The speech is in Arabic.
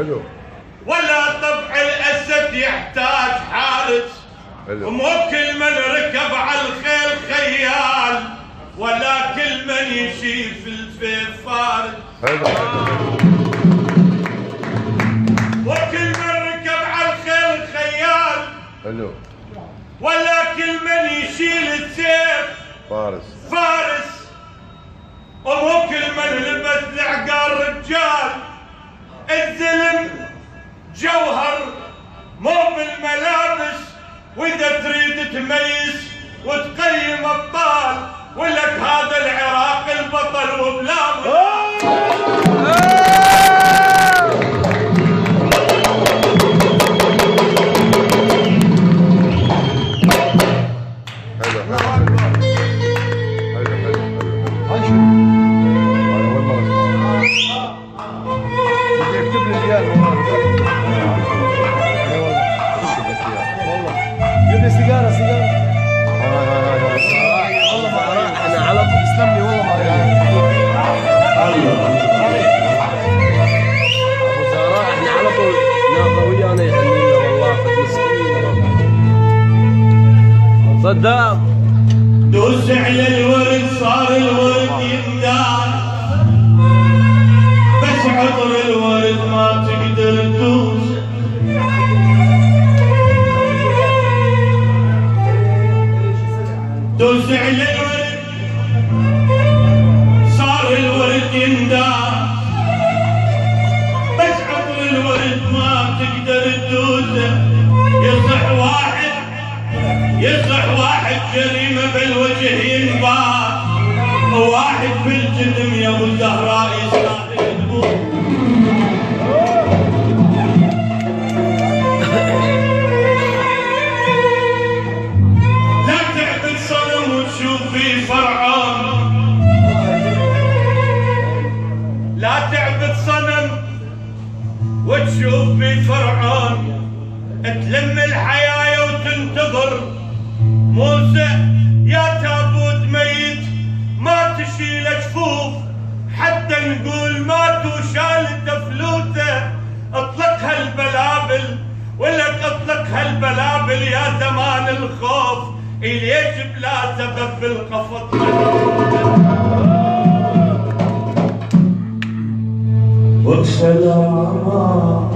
حلو. ولا طبع الاسد يحتاج حارس، مو كل من ركب على الخيل خيال، ولا كل من يشيل في الفيف فارس. حلو. وكل من ركب على الخيل خيال، حلو. ولا كل من يشيل السيف فارس. ومو كل من لبس العقال رجال. الزلم جوهر مو بالملابس، واذا تريد تميز وتقيم ابطال، ولك هذا العراق البطل وبلا صدام. دوس على الورد صار الورد ينداس، بس عطر الورد ما تقدر تدوس. دوس على الورد صار الورد ينداس، بس عطر الورد ما تقدر تدوسه. يصح واحد جريمة بالوجه ينباس، وواحد بالجسم يا ابو الزهراء يستاهل تموت. لا تعبد صنم وتشوف فيه فرعون، لا تعبد صنم وتشوف فيه فرعون. تلم الحياة وتنتظر موسى يا تابوت ميت، ما تشيل جفوف حتى نقول مات وشالت فلوته. اطلقها البلابل ولك اطلقها البلابل يا زمان الخوف، ليش بلا سبب بالقفط وبسلامة